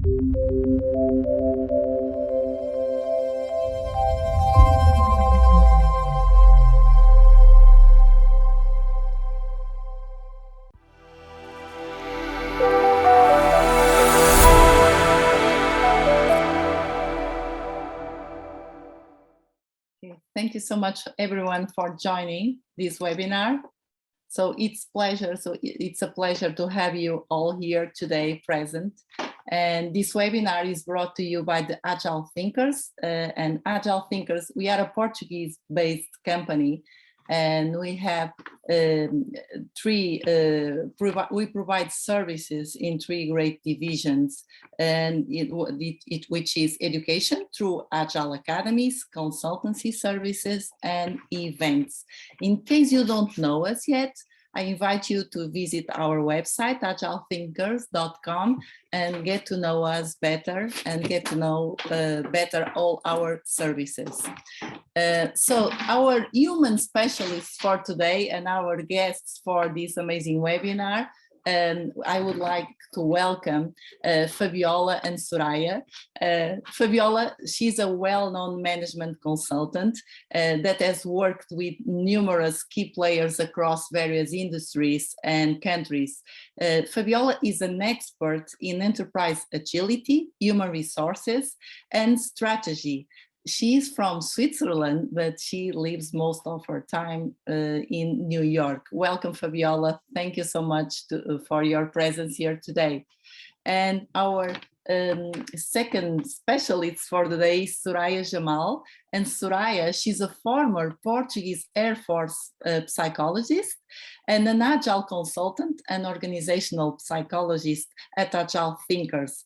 Thank you so much, everyone, for joining this webinar. So it's a pleasure to have you all here today present. And this webinar is brought to you by the Agile Thinkers. And Agile Thinkers, we are a Portuguese-based company, and we have we provide services in 3 great divisions, and which is education through Agile academies, consultancy services, and events. In case you don't know us yet, I invite you to visit our website, agilethinkers.com, and get to know us better and get to know better all our services. So our human specialists for today and our guests for this amazing webinar, I would like to welcome Fabiola and Soraia. Fabiola, she's a well-known management consultant that has worked with numerous key players across various industries and countries. Fabiola is an expert in enterprise agility, human resources, and strategy. She's from Switzerland, but she lives most of her time in New York. Welcome, Fabiola. Thank you so much for your presence here today. And our second specialist for the day is Soraia Jamal. And Soraia, she's a former Portuguese Air Force psychologist and an Agile consultant and organizational psychologist at Agile Thinkers.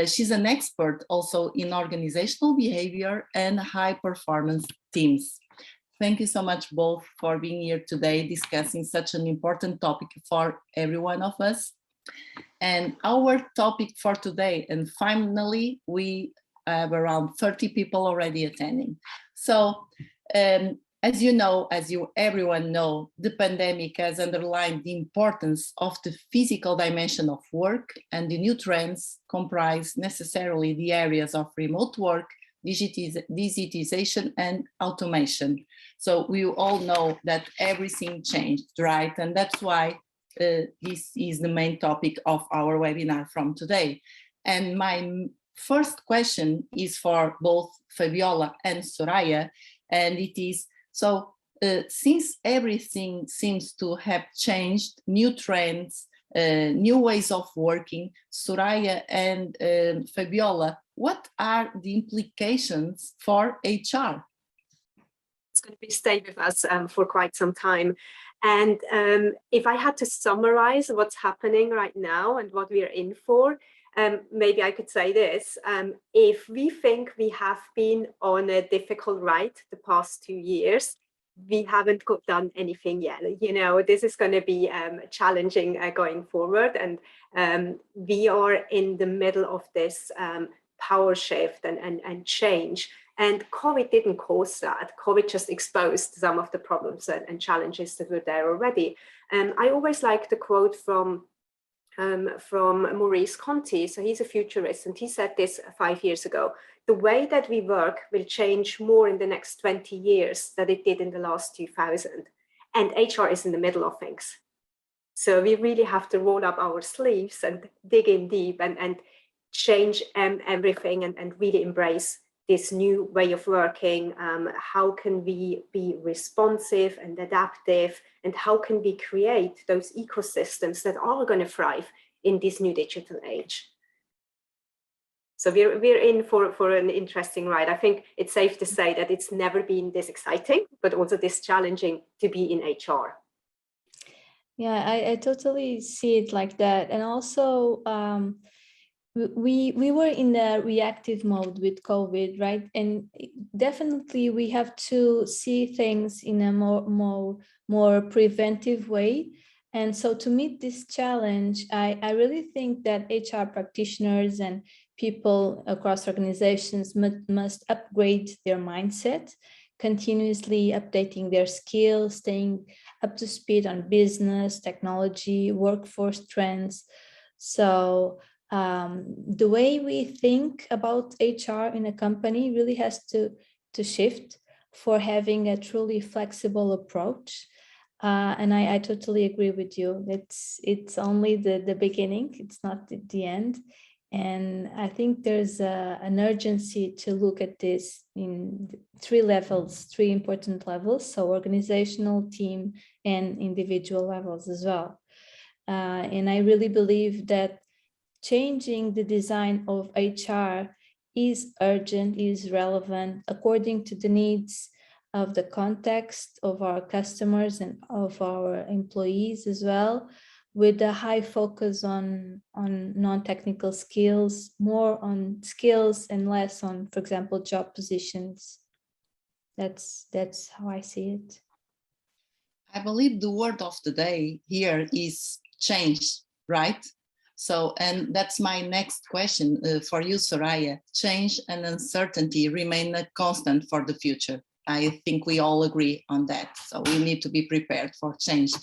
She's an expert also in organizational behavior and high performance teams. Thank you so much both for being here today discussing such an important topic for every one of us. And our topic for today, and finally, we have around 30 people already attending. So, as you know, everyone know, the pandemic has underlined the importance of the physical dimension of work, and the new trends comprise necessarily the areas of remote work, digitization, and automation. So we all know that everything changed, right? And that's why this is the main topic of our webinar from today. And my first question is for both Fabiola and Soraia, and it is, so since everything seems to have changed, new trends, new ways of working, Soraia and Fabiola, what are the implications for HR? It's going to stay with us for quite some time. And if I had to summarize what's happening right now and what we are in for, maybe I could say this. If we think we have been on a difficult ride the past 2 years, we haven't done anything yet. You know, this is going to be challenging going forward. And we are in the middle of this power shift and change. And COVID didn't cause that. COVID just exposed some of the problems and challenges that were there already. And I always like the quote from Maurice Conti. So he's a futurist, and he said this 5 years ago: the way that we work will change more in the next 20 years than it did in the last 2000. And HR is in the middle of things. So we really have to roll up our sleeves and dig in deep and change everything and really embrace this new way of working. How can we be responsive and adaptive, and how can we create those ecosystems that are going to thrive in this new digital age? So we're in for an interesting ride. I think it's safe to say that it's never been this exciting, but also this challenging to be in HR. Yeah, I totally see it like that. And also, we were in a reactive mode with COVID, right? And definitely we have to see things in a more preventive way. And so to meet this challenge, I really think that HR practitioners and people across organizations must upgrade their mindset, continuously updating their skills, staying up to speed on business, technology, workforce trends. So the way we think about HR in a company really has to shift for having a truly flexible approach. And I totally agree with you. It's only the beginning. It's not the end. And I think there's an urgency to look at this in three levels, three important levels. So organizational, team, and individual levels as well. And I really believe that changing the design of HR is urgent, is relevant according to the needs of the context of our customers and of our employees as well, with a high focus on non-technical skills, more on skills and less on, for example, job positions. That's how I see it. I believe the word of the day here is change, right? So, and that's my next question for you, Soraia. Change and uncertainty remain a constant for the future. I think we all agree on that. So we need to be prepared for change.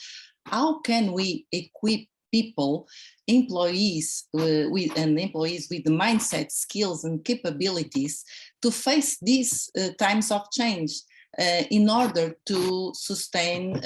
How can we equip people, employees with the mindset, skills, and capabilities to face these times of change in order to sustain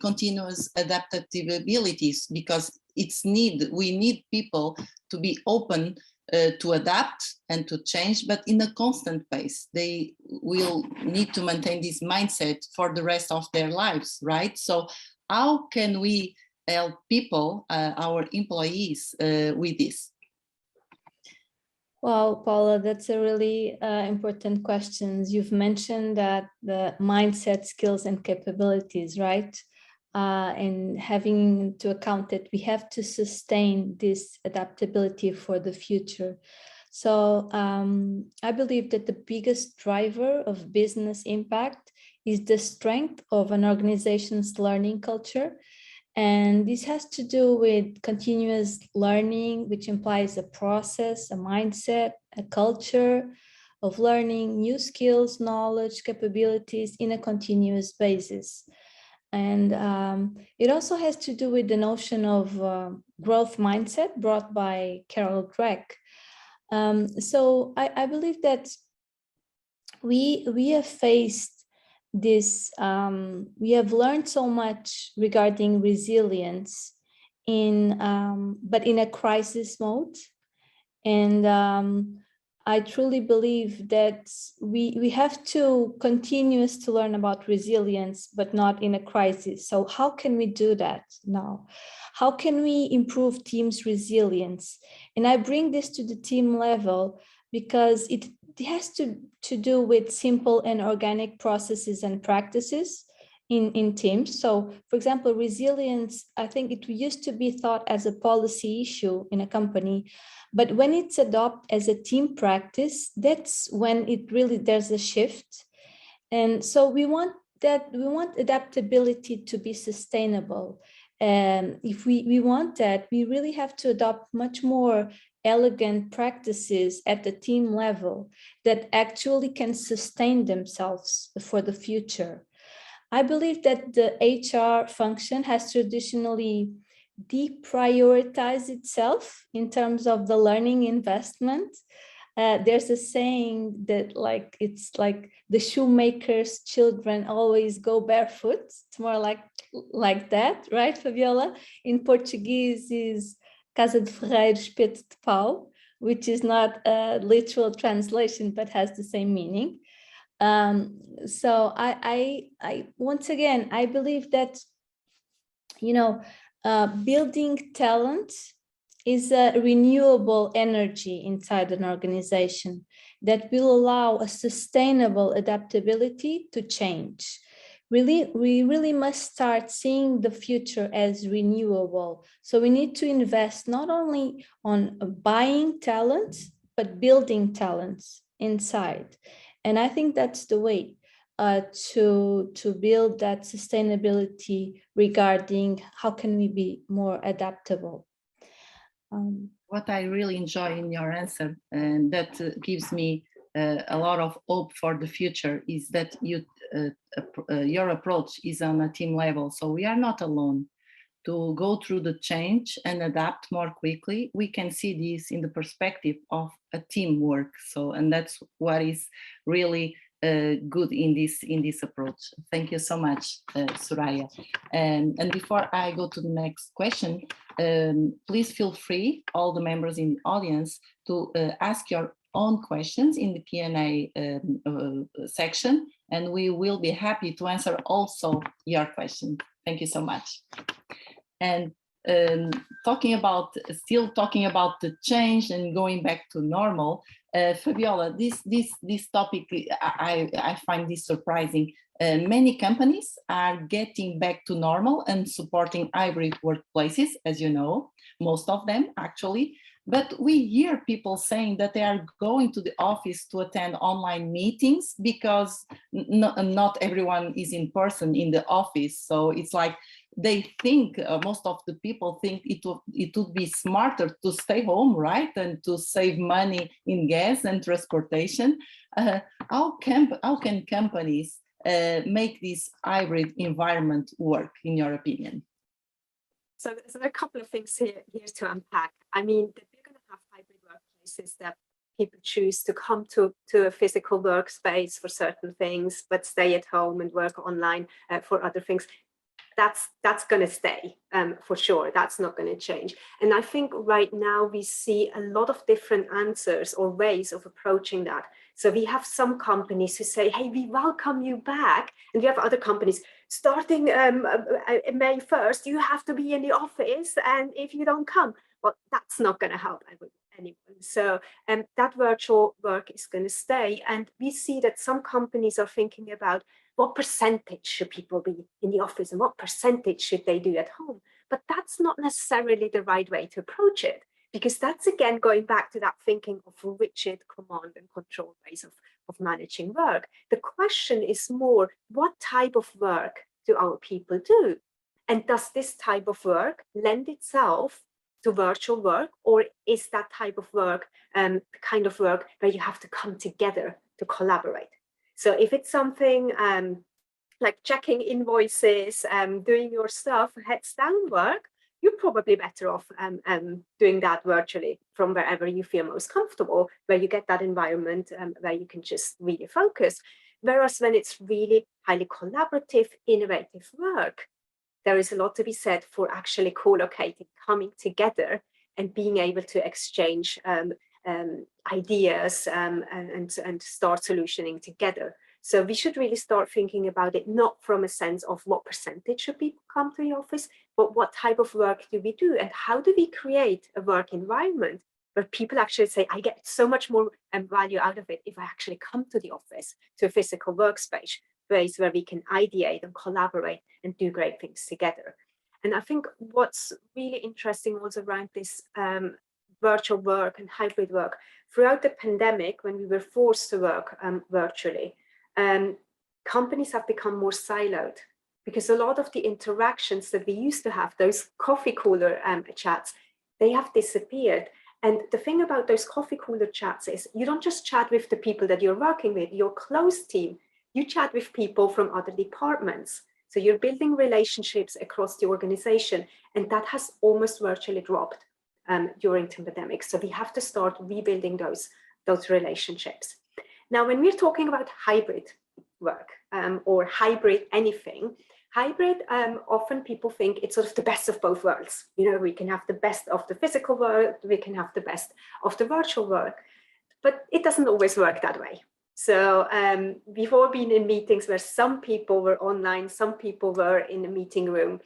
continuous adaptabilities? Because we need people to be open to adapt and to change, but in a constant pace. They will need to maintain this mindset for the rest of their lives, right? So how can we help people, our employees, with this? Well, Paula, that's a really important question. You've mentioned that the mindset, skills, and capabilities, right? And having to account that we have to sustain this adaptability for the future. So I believe that the biggest driver of business impact is the strength of an organization's learning culture. And this has to do with continuous learning, which implies a process, a mindset, a culture of learning new skills, knowledge, capabilities in a continuous basis. And it also has to do with the notion of growth mindset brought by Carol Dweck. So I believe that we have faced this, we have learned so much regarding resilience but in a crisis mode. And I truly believe that we have to continue to learn about resilience, but not in a crisis. So how can we do that now? How can we improve teams' resilience? And I bring this to the team level because it has to do with simple and organic processes and practices in teams. So, for example, resilience, I think it used to be thought as a policy issue in a company, but when it's adopted as a team practice, that's when it really, there's a shift. And so we want adaptability to be sustainable. And if we want that, we really have to adopt much more elegant practices at the team level that actually can sustain themselves for the future. I believe that the HR function has traditionally deprioritized itself in terms of the learning investment. There's a saying that it's like the shoemaker's children always go barefoot. It's more like that, right, Fabiola? In Portuguese is Casa de Ferreiro, espeto de pau, which is not a literal translation, but has the same meaning. So I once again, I believe that, building talent is a renewable energy inside an organization that will allow a sustainable adaptability to change. We really must start seeing the future as renewable. So we need to invest not only on buying talents, but building talents inside. And I think that's the way to build that sustainability regarding how can we be more adaptable. What I really enjoy in your answer, and that gives me a lot of hope for the future, is that your approach is on a team level. So we are not alone. to go through the change and adapt more quickly, we can see this in the perspective of a teamwork. So, and that's what is really good in this approach. Thank you so much, Soraia. And before I go to the next question, please feel free, all the members in the audience, to ask your own questions in the Q&A section, and we will be happy to answer also your question. Thank you so much. And talking about the change and going back to normal, Fabiola, this topic, I find this surprising. Many companies are getting back to normal and supporting hybrid workplaces, as you know, most of them actually. But we hear people saying that they are going to the office to attend online meetings because not everyone is in person in the office. So it's like they think, most of the people think it would be smarter to stay home, right? And to save money in gas and transportation. How can companies make this hybrid environment work, in your opinion? So there are a couple of things here to unpack. I mean, we're going to have hybrid workplaces that people choose to come to a physical workspace for certain things, but stay at home and work online for other things. That's going to stay for sure. That's not going to change. And I think right now we see a lot of different answers or ways of approaching that. So we have some companies who say, hey, we welcome you back. And we have other companies starting May 1st, you have to be in the office. And if you don't come, well, that's not going to help anyone. So that virtual work is going to stay. And we see that some companies are thinking about what percentage should people be in the office and what percentage should they do at home? But that's not necessarily the right way to approach it, because that's again going back to that thinking of rigid command and control ways of managing work. The question is more, what type of work do our people do? And does this type of work lend itself to virtual work, or is that type of work the kind of work where you have to come together to collaborate? So if it's something like checking invoices, doing your stuff, heads down work, you're probably better off doing that virtually from wherever you feel most comfortable, where you get that environment where you can just really focus. Whereas when it's really highly collaborative, innovative work, there is a lot to be said for actually co-locating, coming together and being able to exchange ideas and start solutioning together. So we should really start thinking about it not from a sense of what percentage should people come to the office, but what type of work do we do and how do we create a work environment where people actually say, I get so much more value out of it if I actually come to the office, to a physical workspace, place where we can ideate and collaborate and do great things together. And I think what's really interesting also around this virtual work and hybrid work, throughout the pandemic, when we were forced to work virtually, companies have become more siloed because a lot of the interactions that we used to have, those coffee cooler chats, they have disappeared. And the thing about those coffee cooler chats is you don't just chat with the people that you're working with, your close team, you chat with people from other departments. So you're building relationships across the organization, and that has almost virtually dropped during the pandemic. So we have to start rebuilding those relationships. Now, when we're talking about hybrid work or hybrid anything, hybrid, often people think it's sort of the best of both worlds. You know, we can have the best of the physical world, we can have the best of the virtual work, but it doesn't always work that way. So we've all been in meetings where some people were online, some people were in the meeting room.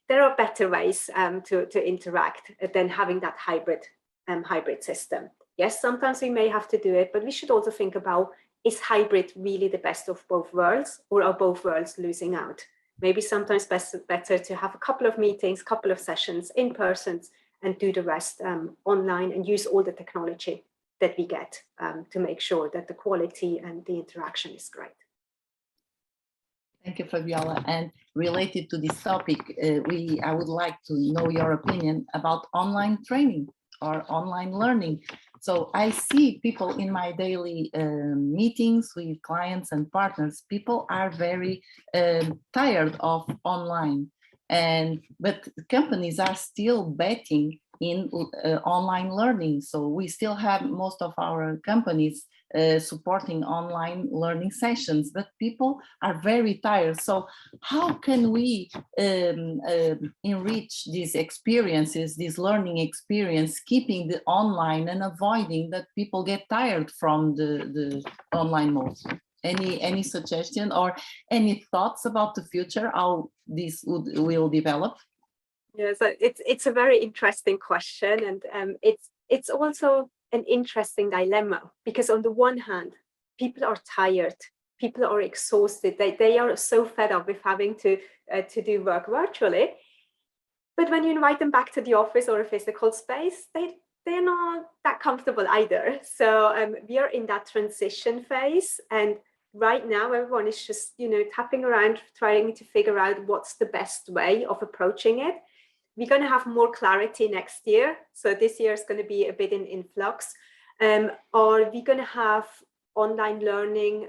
There are better ways to interact than having that hybrid system. Yes, sometimes we may have to do it, but we should also think about, is hybrid really the best of both worlds, or are both worlds losing out? Maybe sometimes better to have a couple of meetings, couple of sessions in person and do the rest online and use all the technology that we get to make sure that the quality and the interaction is great. Thank you, Fabiola. And related to this topic, I would like to know your opinion about online training or online learning. So I see people in my daily meetings with clients and partners, people are very tired of online. But companies are still betting in online learning. So we still have most of our companies supporting online learning sessions, but people are very tired. So how can we enrich these experiences, this learning experience, keeping the online and avoiding that people get tired from the online mode? Any suggestion or any thoughts about the future, how this will develop? Yeah, so it's a very interesting question, and it's also an interesting dilemma, because on the one hand, people are tired, people are exhausted, they are so fed up with having to do work virtually. But when you invite them back to the office or a physical space, they're not that comfortable either. So we are in that transition phase, and right now everyone is just tapping around, trying to figure out what's the best way of approaching it. We're going to have more clarity next year. So this year is going to be a bit in flux. Are we going to have online learning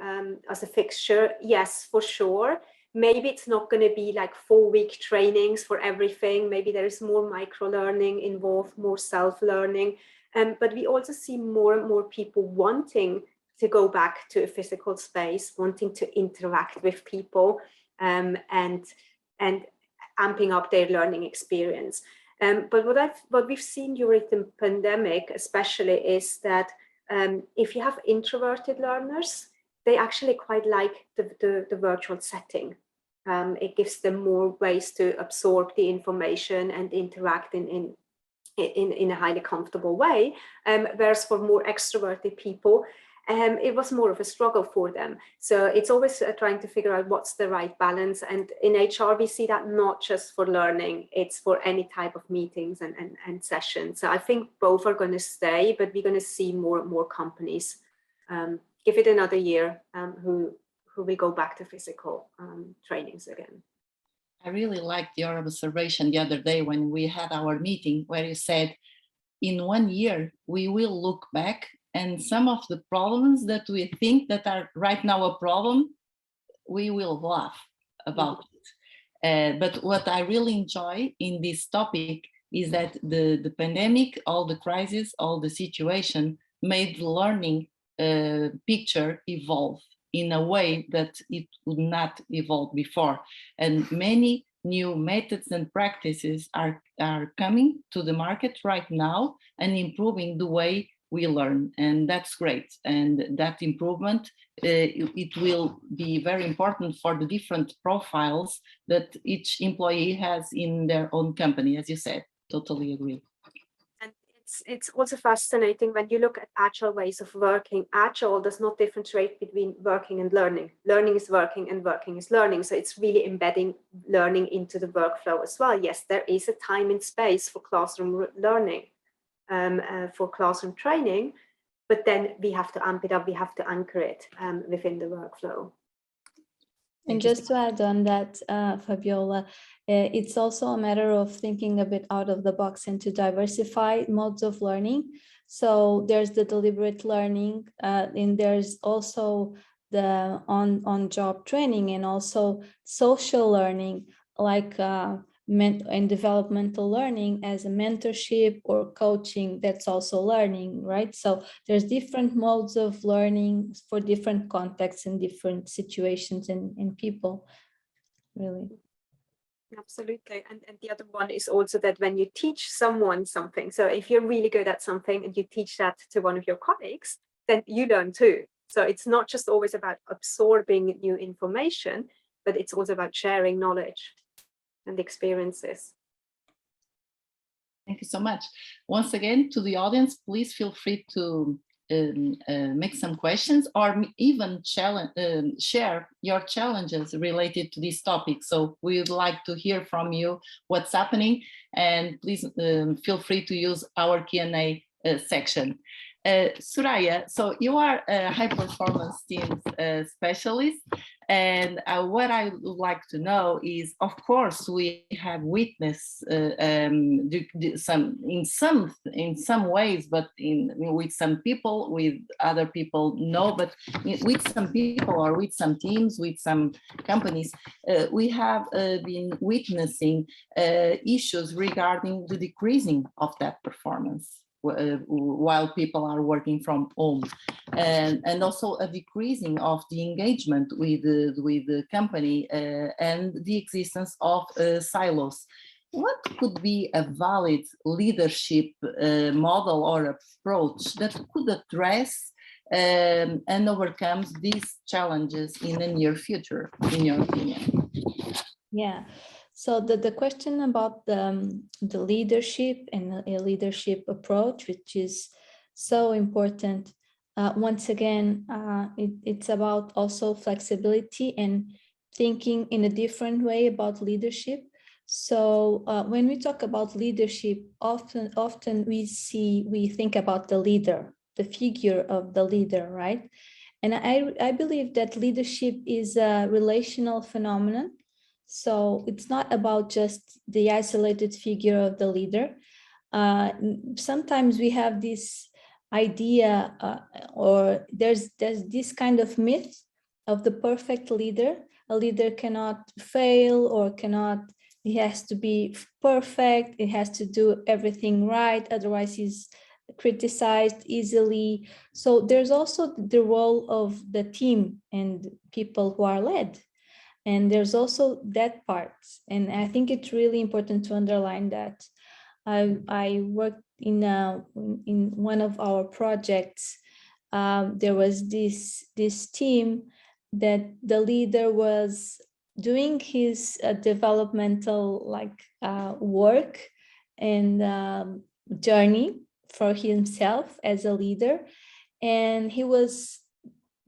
as a fixture? Yes, for sure. Maybe it's not going to be like 4-week trainings for everything. Maybe there is more micro learning involved, more self-learning. But we also see more and more people wanting to go back to a physical space, wanting to interact with people, and amping up their learning experience. But what we've seen during the pandemic, especially, is that if you have introverted learners, they actually quite like the virtual setting. It gives them more ways to absorb the information and interact in a highly comfortable way. Whereas for more extroverted people, it was more of a struggle for them. So it's always trying to figure out what's the right balance. And in HR, we see that not just for learning, it's for any type of meetings and sessions. So I think both are going to stay, but we're going to see more and more companies give it another year who will go back to physical trainings again. I really liked your observation the other day when we had our meeting, where you said, in 1 year, we will look back and some of the problems that we think that are right now a problem, we will laugh about it. But what I really enjoy in this topic is that the pandemic, all the crisis, all the situation made the learning picture evolve in a way that it would not evolve before. And many new methods and practices are coming to the market right now and improving the way we learn, and that's great. And that improvement, it will be very important for the different profiles that each employee has in their own company, as you said. Totally agree. And it's also fascinating when you look at agile ways of working. Agile does not differentiate between working and learning. Learning is working and working is learning. So it's really embedding learning into the workflow as well. Yes, there is a time and space for classroom learning, for classroom training, but then we have to amp it up, we have to anchor it within the workflow. And just to add on that, Fabiola, it's also a matter of thinking a bit out of the box and to diversify modes of learning. So there's the deliberate learning, and there's also the on-job training, and also social learning, like and developmental learning as a mentorship or coaching. That's also learning, right? So there's different modes of learning for different contexts and different situations and people, really. Absolutely. And the other one is also that when you teach someone something, so if you're really good at something and you teach that to one of your colleagues, then you learn too. So it's not just always about absorbing new information, but it's also about sharing knowledge and experiences. Thank you so much. Once again, to the audience, please feel free to make some questions or even share your challenges related to this topic. So we would like to hear from you what's happening, and please feel free to use our Q&A section. Soraia, so you are a high performance teams specialist, and what I would like to know is, of course, we have witnessed in some ways, but with some people, with other people, no, but with some people or with some teams, with some companies, we have been witnessing issues regarding the decreasing of that performance while people are working from home, and also a decreasing of the engagement with the company and the existence of silos. What could be a valid leadership model or approach that could address and overcome these challenges in the near future, in your opinion? Yeah. So the question about the leadership and a leadership approach, which is so important. Once again, it's about also flexibility and thinking in a different way about leadership. So when we talk about leadership, often we think about the leader, the figure of the leader, right? And I believe that leadership is a relational phenomenon. So it's not about just the isolated figure of the leader. Sometimes we have this idea or there's this kind of myth of the perfect leader. A leader cannot fail or he has to be perfect. He has to do everything right. Otherwise he's criticized easily. So there's also the role of the team and people who are led. And there's also that part. And I think it's really important to underline that. I worked in one of our projects. There was this team that the leader was doing his developmental work and journey for himself as a leader. And he was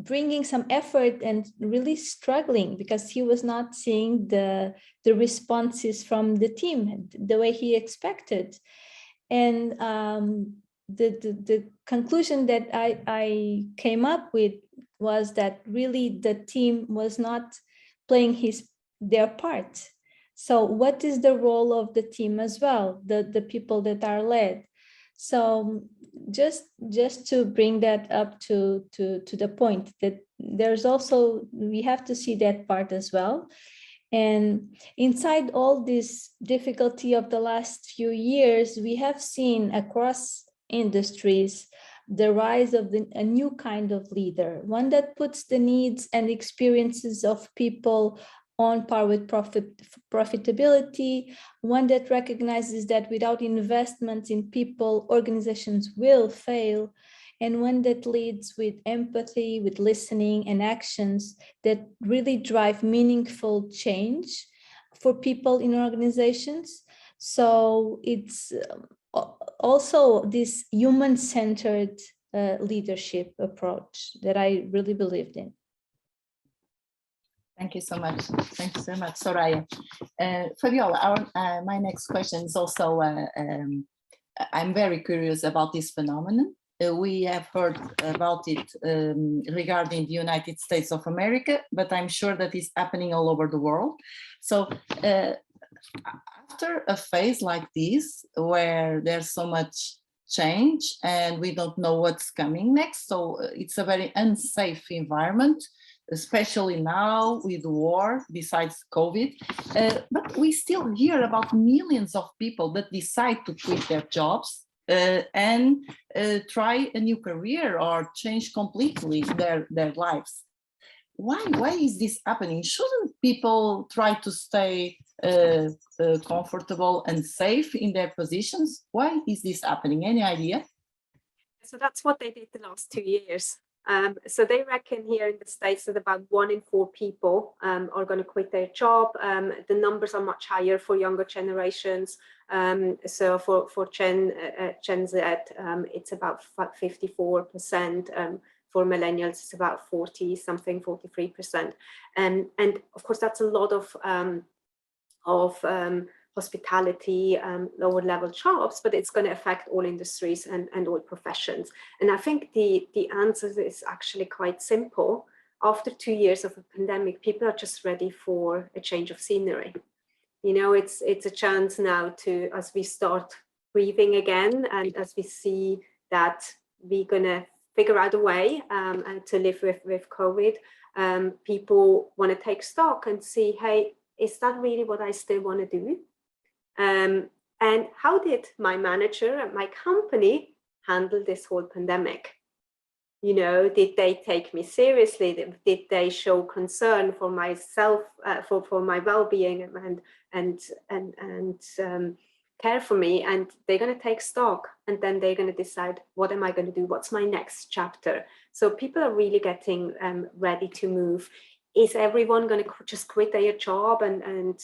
bringing some effort and really struggling because he was not seeing the responses from the team the way he expected. And the conclusion that I came up with was that really the team was not playing their part. So what is the role of the team as well, the people that are led? So just to bring that up to the point that there's also, we have to see that part as well. And inside all this difficulty of the last few years, we have seen across industries the rise of a new kind of leader, one that puts the needs and experiences of people on par with profitability, one that recognizes that without investments in people, organizations will fail, and one that leads with empathy, with listening and actions that really drive meaningful change for people in organizations. So it's also this human-centered leadership approach that I really believed in. Thank you so much. Thank you so much, Soraia. Fabiola, my next question is also, I'm very curious about this phenomenon. We have heard about it regarding the United States of America, but I'm sure that it's happening all over the world. So after a phase like this, where there's so much change and we don't know what's coming next, so it's a very unsafe environment, especially now with war, besides COVID, but we still hear about millions of people that decide to quit their jobs and try a new career or change completely their lives. Why is this happening? Shouldn't people try to stay comfortable and safe in their positions? Why is this happening? Any idea? So that's what they did the last 2 years. So they reckon here in the States that about 1 in 4 people are going to quit their job. The numbers are much higher for younger generations. So for Gen Z, it's about 54%. For millennials, it's about 40-something, 43%. And of course, that's a lot of hospitality, lower level jobs, but it's going to affect all industries and all professions. And I think the answer is actually quite simple. After 2 years of a pandemic, people are just ready for a change of scenery. You know, it's a chance now to, as we start breathing again, and as we see that we're going to figure out a way to live with COVID, people want to take stock and see, hey, is that really what I still want to do? And how did my manager and my company handle this whole pandemic? You know, did they take me seriously? Did they show concern for myself, for my well-being and care for me? And they're going to take stock, and then they're going to decide, what am I going to do? What's my next chapter? So people are really getting ready to move. Is everyone going to just quit their job and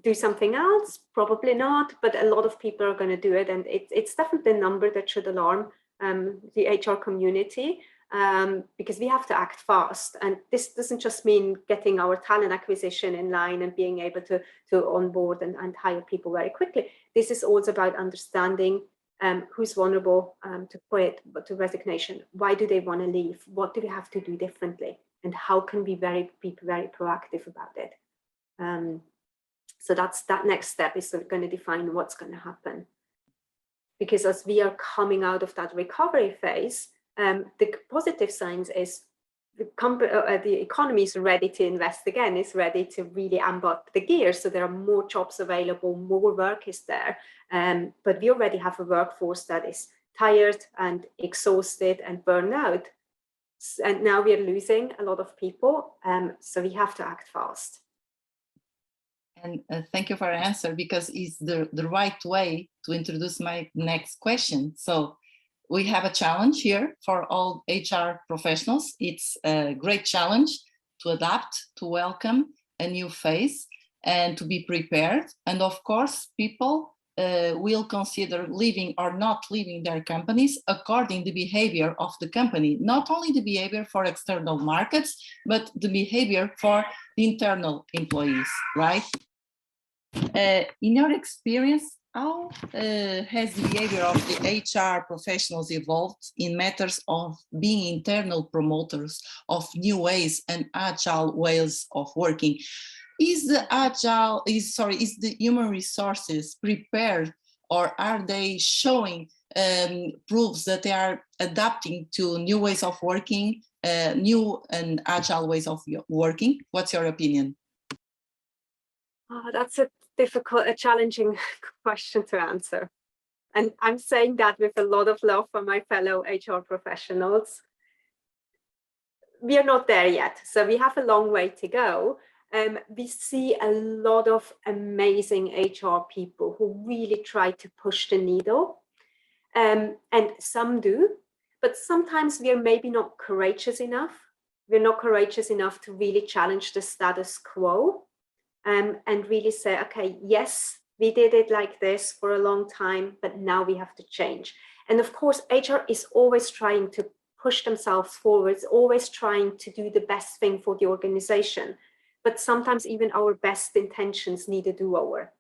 do something else? Probably not, but a lot of people are going to do it, and it's definitely a number that should alarm the HR community, because we have to act fast. And this doesn't just mean getting our talent acquisition in line and being able to onboard and hire people very quickly. This is also about understanding who's vulnerable to quit, but to resignation. Why do they want to leave? What do we have to do differently? And how can we be very proactive about it? So that next step is going to define what's going to happen. Because as we are coming out of that recovery phase, the positive signs is the economy is ready to invest again, is ready to really amp up the gears. So there are more jobs available, more work is there. But we already have a workforce that is tired and exhausted and burned out. And now we are losing a lot of people. So we have to act fast. And thank you for your answer, because it's the right way to introduce my next question. So we have a challenge here for all HR professionals. It's a great challenge to adapt, to welcome a new phase, and to be prepared. And of course, people will consider leaving or not leaving their companies according to the behavior of the company, not only the behavior for external markets, but the behavior for the internal employees, right? In your experience, how has the behavior of the HR professionals evolved in matters of being internal promoters of new ways and agile ways of working? Is the human resources prepared, or are they showing proofs that they are adapting to new ways of working, new and agile ways of working? What's your opinion? Oh, that's a challenging question to answer. And I'm saying that with a lot of love for my fellow HR professionals. We are not there yet, so we have a long way to go. We see a lot of amazing HR people who really try to push the needle, and some do, but sometimes we are maybe not courageous enough. We're not courageous enough to really challenge the status quo. And really say, okay, yes, we did it like this for a long time, but now we have to change. And of course, HR is always trying to push themselves forwards, always trying to do the best thing for the organization. But sometimes even our best intentions need a do-over.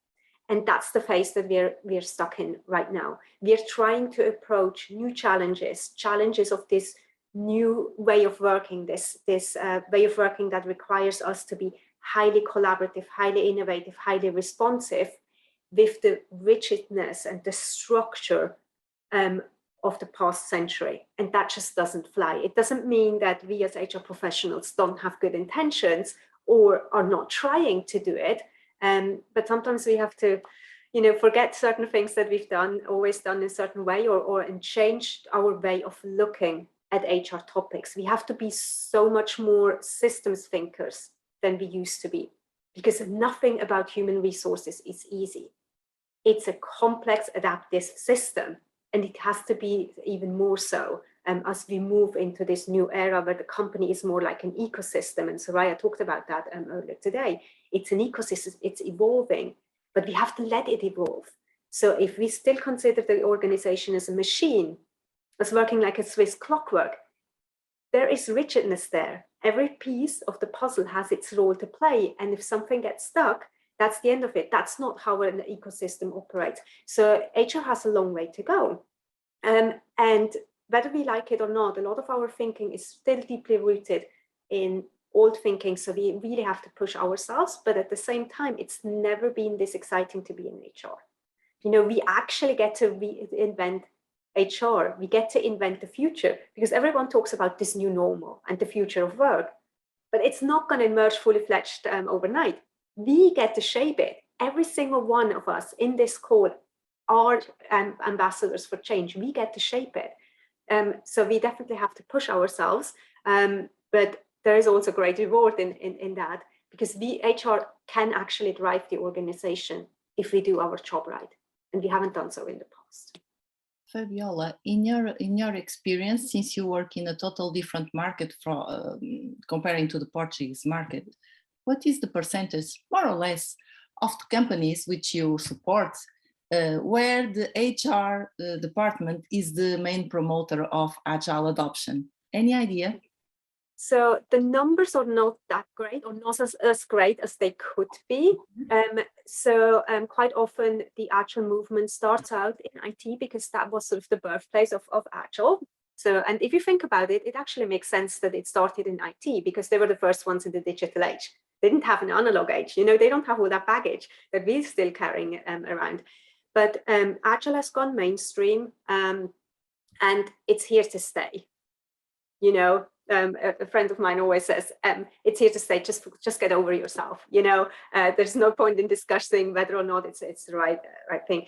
And that's the phase that we're stuck in right now. We're trying to approach new challenges of this new way of working, this way of working that requires us to be highly collaborative, highly innovative, highly responsive, with the rigidness and the structure of the past century. And that just doesn't fly. It doesn't mean that we as HR professionals don't have good intentions or are not trying to do it. But sometimes we have to, forget certain things that we've always done in a certain way, and change our way of looking at HR topics. We have to be so much more systems thinkers than we used to be, because nothing about human resources is easy. It's a complex adaptive system, and it has to be even more so as we move into this new era where the company is more like an ecosystem. And Soraia talked about that earlier today. It's an ecosystem, it's evolving, but we have to let it evolve. So if we still consider the organization as a machine, as working like a Swiss clockwork, there is rigidness there. Every piece of the puzzle has its role to play. And if something gets stuck, That's the end of it. That's not how an ecosystem operates. So HR has a long way to go. And whether we like it or not, a lot of our thinking is still deeply rooted in old thinking. So we really have to push ourselves. But at the same time, it's never been this exciting to be in HR. You know, we actually get to reinvent HR. We get to invent the future, because everyone talks about this new normal and the future of work. But it's not going to emerge fully fledged overnight. We get to shape it. Every single one of us in this call are ambassadors for change. We get to shape it. So we definitely have to push ourselves. But there is also great reward in that, because HR can actually drive the organization if we do our job right. And we haven't done so in the past. Fabiola, in your experience, since you work in a total different market from comparing to the Portuguese market, what is the percentage, more or less, of the companies which you support where the HR department is the main promoter of Agile adoption? Any idea? So the numbers are not that great, or not as great as they could be. Quite often the Agile movement starts out in IT, because that was sort of the birthplace of Agile. So, and if you think about it, it actually makes sense that it started in IT, because they were the first ones in the digital age. They didn't have an analog age, you know, they don't have all that baggage that we're still carrying around. But Agile has gone mainstream, and it's here to stay. You know, a friend of mine always says, it's here to stay, just get over yourself. You know, there's no point in discussing whether or not it's the right thing.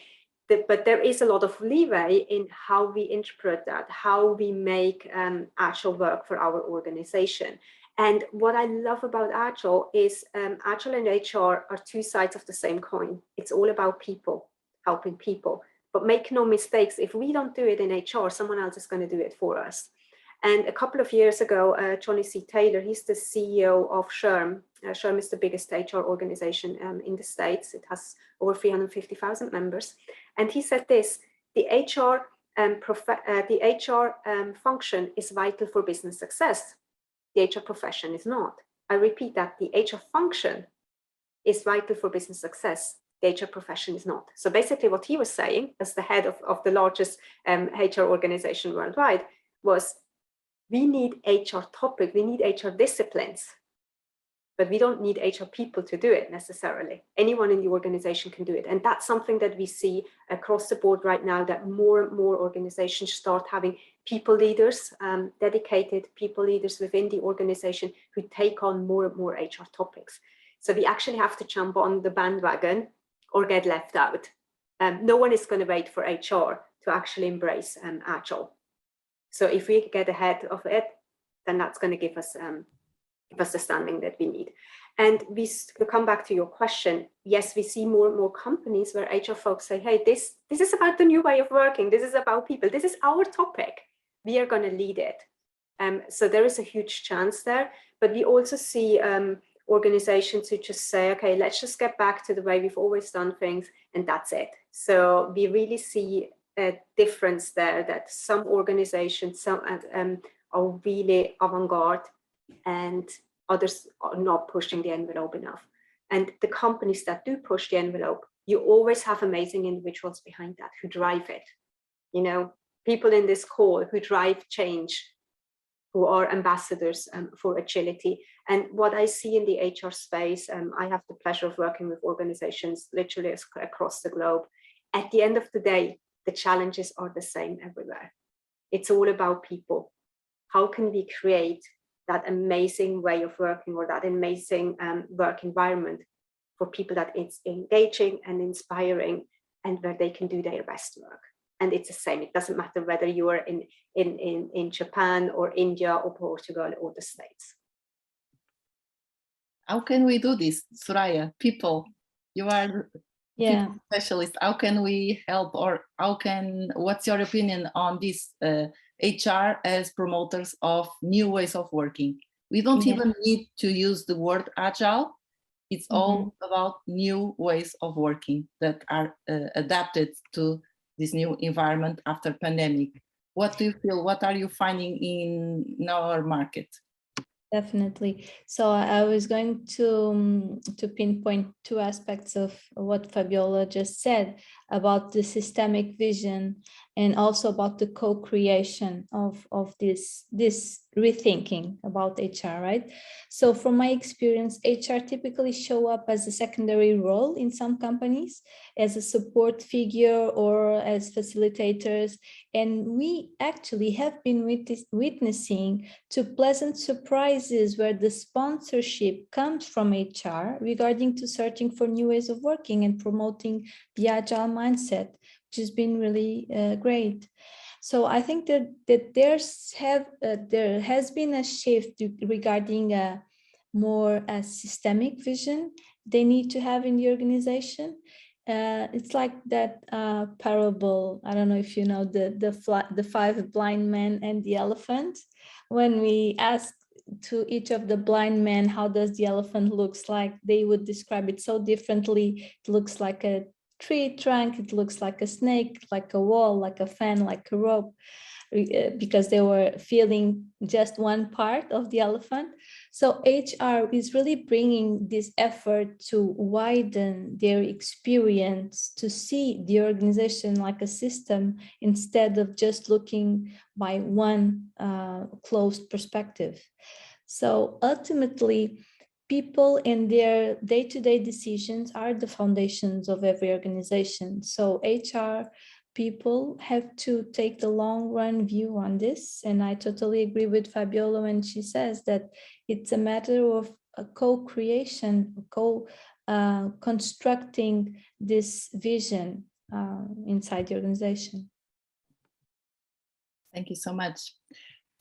But there is a lot of leeway in how we interpret that, how we make Agile work for our organization. And what I love about Agile is Agile and HR are two sides of the same coin. It's all about people, helping people. But make no mistakes, if we don't do it in HR, someone else is going to do it for us. And a couple of years ago, Johnny C. Taylor, he's the CEO of SHRM. SHRM is the biggest HR organization in the States. It has over 350,000 members. And he said this: the HR function is vital for business success. The HR profession is not. I repeat that: the HR function is vital for business success. The HR profession is not. So basically what he was saying, as the head of the largest HR organization worldwide, was we need HR topic, we need HR disciplines, but we don't need HR people to do it necessarily. Anyone in the organization can do it. And that's something that we see across the board right now, that more and more organizations start having people leaders, dedicated people leaders within the organization who take on more and more HR topics. So we actually have to jump on the bandwagon or get left out. No one is going to wait for HR to actually embrace Agile. So if we get ahead of it, then that's going to give us the standing that we need. And we come back to your question. Yes, we see more and more companies where HR folks say, hey, this is about the new way of working. This is about people. This is our topic. We are going to lead it. So there is a huge chance there. But we also see organizations who just say, okay, let's just get back to the way we've always done things, and that's it. So we really see a difference there, that some organizations are really avant-garde and others are not pushing the envelope enough. And the companies that do push the envelope, you always have amazing individuals behind that who drive it. You know, people in this call who drive change, who are ambassadors for agility. And what I see in the HR space, I have the pleasure of working with organizations literally across the globe. At the end of the day, the challenges are the same everywhere. It's all about people. How can we create that amazing way of working, or that amazing work environment for people that it's engaging and inspiring, and where they can do their best work? And it's the same. It doesn't matter whether you are in Japan or India or Portugal or the States. How can we do this, Soraia? People, you are people specialist. How can we help, or what's your opinion on this HR as promoters of new ways of working? We don't even need to use the word Agile. It's all about new ways of working that are adapted to this new environment after pandemic. What do you feel? What are you finding in our market? Definitely. So I was going to pinpoint two aspects of what Fabiola just said about the systemic vision and also about the co-creation of this rethinking about HR, right? So from my experience, HR typically show up as a secondary role in some companies, as a support figure or as facilitators. And we actually have been witnessing to pleasant surprises where the sponsorship comes from HR regarding to searching for new ways of working and promoting the agile mindset, which has been really great. So I think that there has been a shift regarding a more a systemic vision they need to have in the organization. It's like that parable. I don't know if you know the five blind men and the elephant. When we ask to each of the blind men, how does the elephant looks like? They would describe it so differently. It looks like a tree trunk. It looks like a snake, like a wall, like a fan, like a rope, because they were feeling just one part of the elephant. So HR is really bringing this effort to widen their experience, to see the organization like a system instead of just looking by one closed perspective. So ultimately, people and their day-to-day decisions are the foundations of every organization. So HR people have to take the long run view on this. And I totally agree with Fabiola when she says that it's a matter of a co-creation, constructing this vision inside the organization. Thank you so much.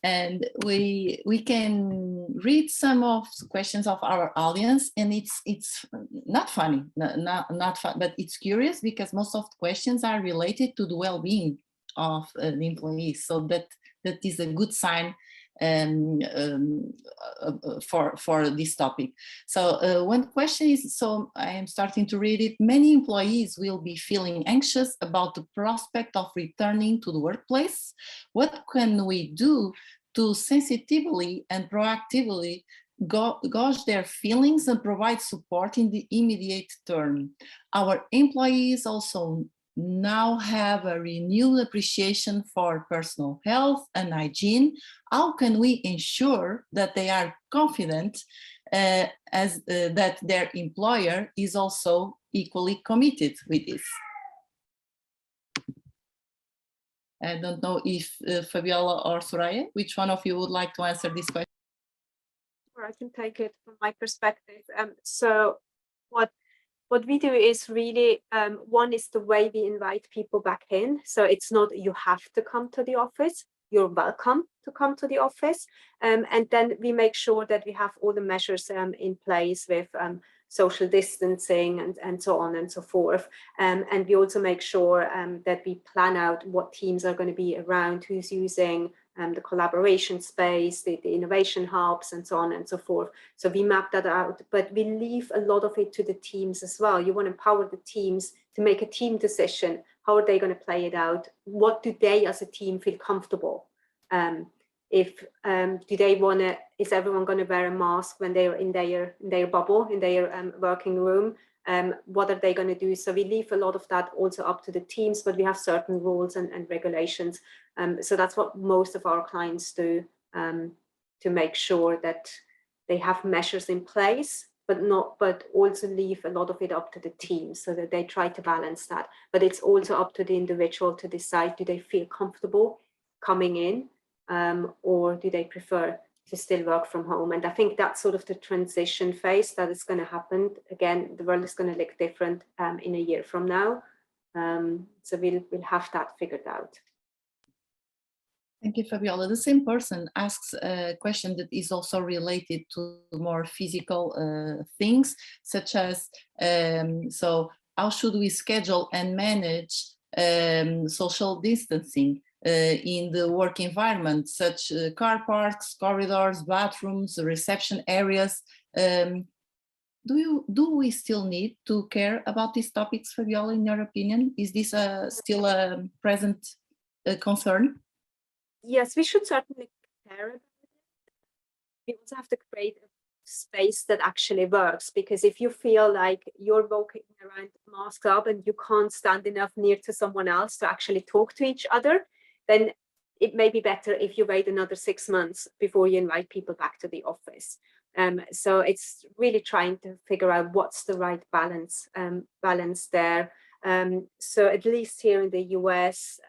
And we can read some of the questions of our audience, and it's not funny, not fun, but it's curious because most of the questions are related to the well-being of the employees. So that is a good sign for this topic. So one question is, so I am starting to read it. Many employees will be feeling anxious about the prospect of returning to the workplace. What can we do to sensitively and proactively gauge their feelings and provide support in the immediate term? Our employees also now have a renewed appreciation for personal health and hygiene. How can we ensure that they are confident that their employer is also equally committed with this? I don't know if Fabiola or Soraia, which one of you would like to answer this question? Or I can take it from my perspective. So what we do is really, one is the way we invite people back in. So it's not you have to come to the office, you're welcome to come to the office. And then we make sure that we have all the measures in place with social distancing and so on and so forth. And we also make sure that we plan out what teams are going to be around, who's using the collaboration space, the innovation hubs, and so on and so forth. So we map that out, but we leave a lot of it to the teams as well. You want to empower the teams to make a team decision. How are they going to play it out? What do they as a team feel comfortable? Do they want to, is everyone going to wear a mask when they're in their bubble, in their working room? What are they going to do? So we leave a lot of that also up to the teams, but we have certain rules and regulations. So that's what most of our clients do, to make sure that they have measures in place, but also leave a lot of it up to the team so that they try to balance that. But it's also up to the individual to decide, do they feel comfortable coming in, or do they prefer to still work from home? And I think that's sort of the transition phase that is going to happen. Again, the world is going to look different in a year from now. So we'll have that figured out. Thank you, Fabiola. The same person asks a question that is also related to more physical things, such as, so how should we schedule and manage social distancing in the work environment, such car parks, corridors, bathrooms, reception areas? Do we still need to care about these topics, Fabiola, in your opinion? Is this still a present concern? Yes, we should certainly care about it. we also have to create a space that actually works, because if you feel like you're walking around masked up and you can't stand enough near to someone else to actually talk to each other, then it may be better if you wait another 6 months before you invite people back to the office. So it's really trying to figure out what's the right balance there. So at least here in the US,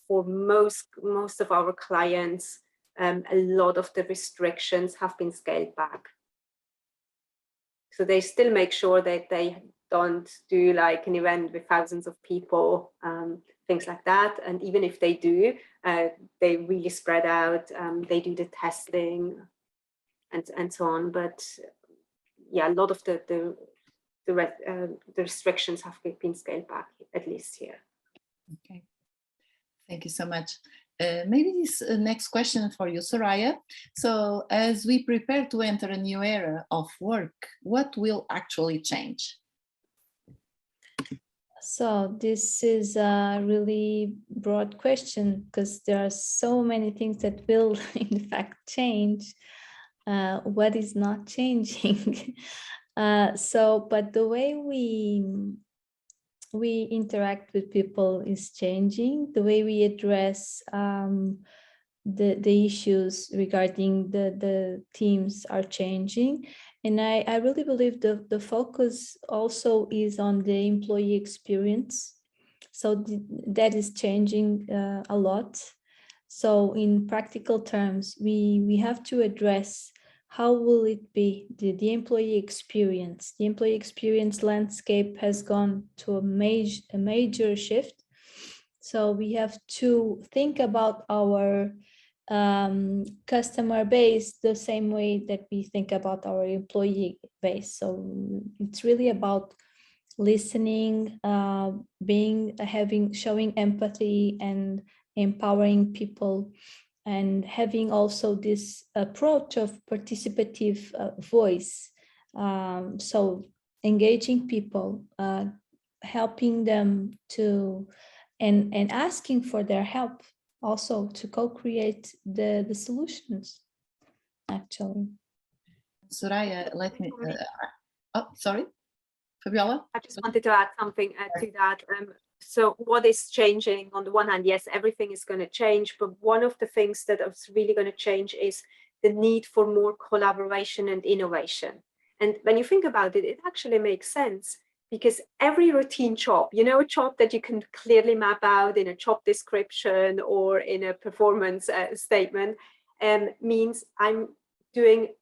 for most of our clients, a lot of the restrictions have been scaled back. So they still make sure that they don't do like an event with thousands of people, things like that. And even if they do, they really spread out. They do the testing and so on. But yeah, a lot of the restrictions have been scaled back, at least here. Okay, thank you so much. Maybe this next question for you, Soraia. So as we prepare to enter a new era of work, what will actually change? So this is a really broad question, because there are so many things that will in fact change. What is not changing? But the way we interact with people is changing. The way we address the issues regarding the teams are changing. And I really believe the focus also is on the employee experience. So that is changing a lot. So in practical terms, we have to address how will it be the employee experience. The employee experience landscape has gone to a major shift. So we have to think about our customer base the same way that we think about our employee base. So it's really about listening, showing empathy and empowering people, and having also this approach of participative voice. So engaging people, helping them to, and asking for their help also to co-create the solutions, actually. Soraia, let me, oh, sorry, Fabiola? I just wanted to add something to that. So what is changing? On the one hand, yes, everything is going to change, but one of the things that is really going to change is the need for more collaboration and innovation. And when you think about it, it actually makes sense, because every routine job, you know, a job that you can clearly map out in a job description or in a performance statement, means I'm doing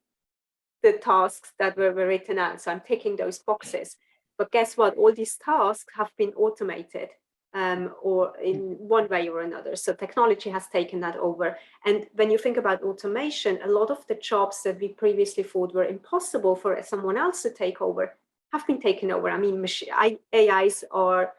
the tasks that were written out. So I'm ticking those boxes. But guess what? All these tasks have been automated, or in one way or another. So technology has taken that over. And when you think about automation, a lot of the jobs that we previously thought were impossible for someone else to take over have been taken over. I mean, AIs are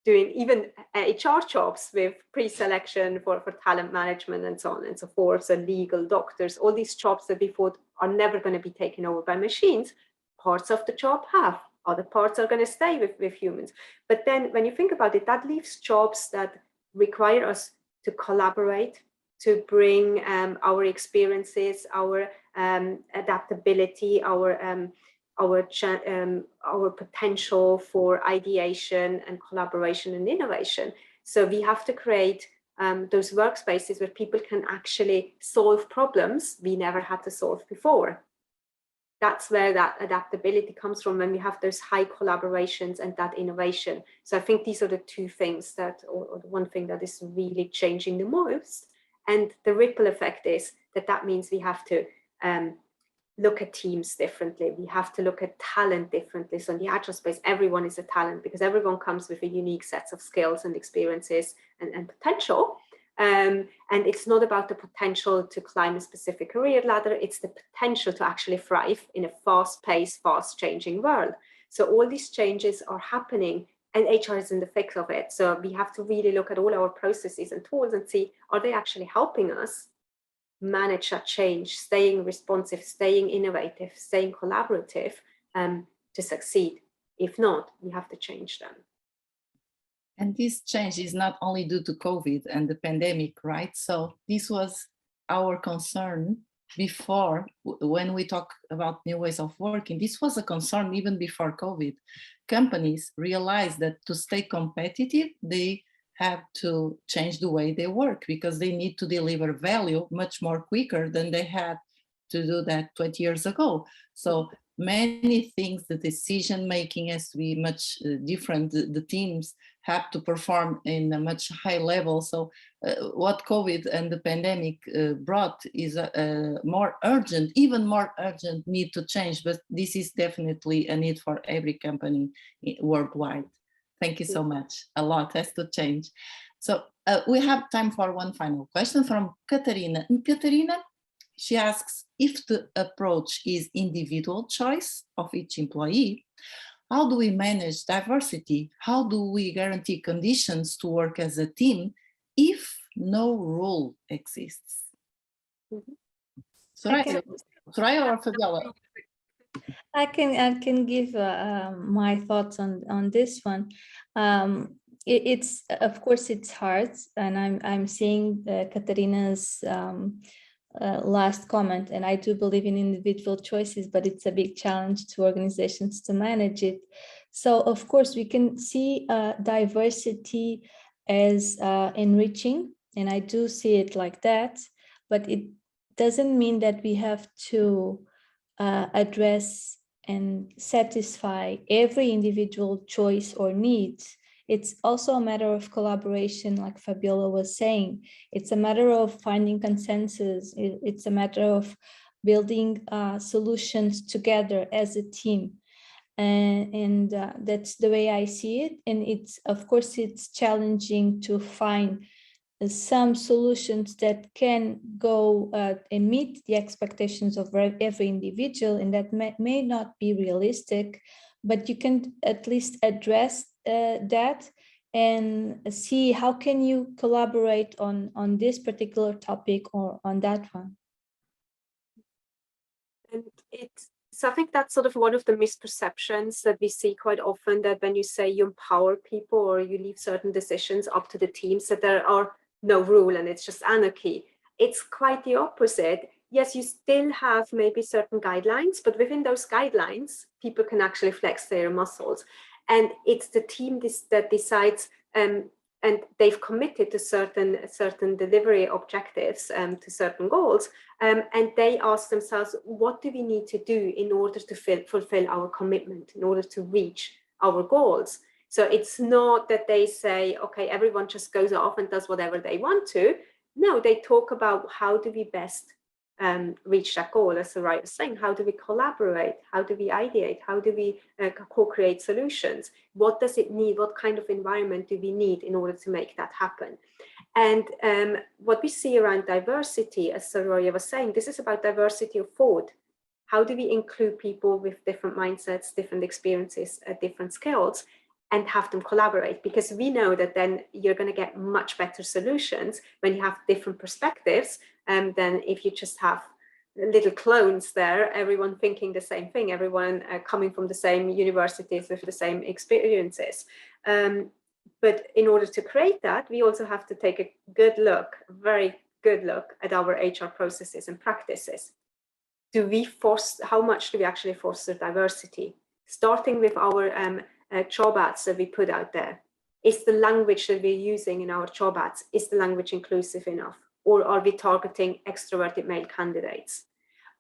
doing even HR jobs with pre-selection for talent management and so on and so forth. So legal, doctors, all these jobs that we thought are never going to be taken over by machines, parts of the job have. Other parts are going to stay with humans. But then when you think about it, that leaves jobs that require us to collaborate, to bring our experiences, our adaptability, our potential for ideation and collaboration and innovation. So we have to create those workspaces where people can actually solve problems we never had to solve before. That's where that adaptability comes from, when we have those high collaborations and that innovation. So I think these are the two things that, or the one thing that is really changing the most. And the ripple effect is that means we have to look at teams differently. We have to look at talent differently. So in the Agile space, everyone is a talent, because everyone comes with a unique set of skills and experiences and potential. And it's not about the potential to climb a specific career ladder, it's the potential to actually thrive in a fast-paced, fast-changing world. So all these changes are happening, and HR is in the thick of it. So we have to really look at all our processes and tools and see, are they actually helping us manage that change, staying responsive, staying innovative, staying collaborative to succeed? If not, we have to change them. And this change is not only due to COVID and the pandemic, right? So this was our concern before, when we talk about new ways of working, this was a concern even before COVID. Companies realized that to stay competitive, they have to change the way they work because they need to deliver value much more quicker than they had to do that 20 years ago. So many things, the decision making has to be much different. The teams have to perform in a much high level. So what COVID and the pandemic brought is a more urgent, even more urgent need to change. But this is definitely a need for every company worldwide. Thank you so much. A lot has to change. So we have time for one final question from Katarina. And Katarina, she asks, if the approach is individual choice of each employee, how do we manage diversity? How do we guarantee conditions to work as a team if no rule exists? Soraia or Fabiola? I can give my thoughts on this one. It's of course it's hard, and I'm seeing Katarina's last comment, and I do believe in individual choices, but it's a big challenge to organizations to manage it. So of course we can see diversity as enriching, and I do see it like that, but it doesn't mean that we have to address and satisfy every individual choice or needs. It's also a matter of collaboration, like Fabiola was saying. It's a matter of finding consensus. It's a matter of building solutions together as a team. And that's the way I see it. And it's, of course, it's challenging to find some solutions that can go and meet the expectations of every individual, and that may not be realistic, but you can at least address that and see how can you collaborate on this particular topic or on that one. And so I think that's sort of one of the misperceptions that we see quite often, that when you say you empower people or you leave certain decisions up to the teams, that there are no rule and it's just anarchy. It's quite the opposite. Yes, you still have maybe certain guidelines, but within those guidelines, people can actually flex their muscles. And it's the team that decides, and they've committed to certain delivery objectives, to certain goals, and they ask themselves, what do we need to do in order to fulfill our commitment, in order to reach our goals? So it's not that they say, okay, everyone just goes off and does whatever they want to. No, they talk about how do we best reach that goal, as Soraia was saying. How do we collaborate? How do we ideate? How do we co-create solutions? What does it need? What kind of environment do we need in order to make that happen? And what we see around diversity, as Soraia was saying, this is about diversity of thought. How do we include people with different mindsets, different experiences, different skills, and have them collaborate? Because we know that then you're going to get much better solutions when you have different perspectives than if you just have little clones there, everyone thinking the same thing, everyone coming from the same universities with the same experiences. But in order to create that, we also have to take a good look, very good look at our HR processes and practices. How much do we actually foster diversity? Starting with our job ads that we put out there. Is the language that we're using in our job ads, is the language inclusive enough? Or are we targeting extroverted male candidates?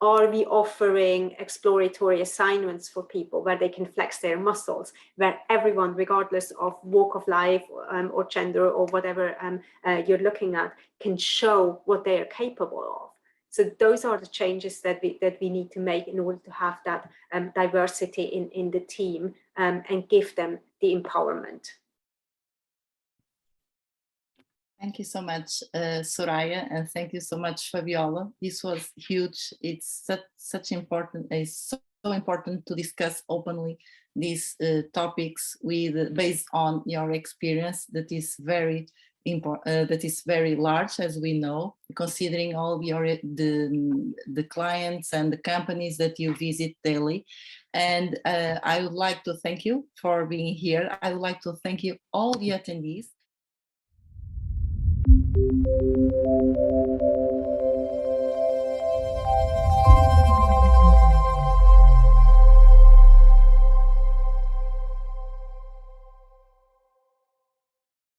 Are we offering exploratory assignments for people where they can flex their muscles, where everyone, regardless of walk of life or gender or whatever you're looking at, can show what they are capable of? So those are the changes that we need to make in order to have that diversity in the team and give them the empowerment. Thank you so much, Soraia, and thank you so much, Fabiola. This was huge. It's such important. It's so important to discuss openly these topics based on your experience. That is very important. That is very large, as we know, considering all the clients and the companies that you visit daily. And I would like to thank you for being here. I would like to thank you all the attendees.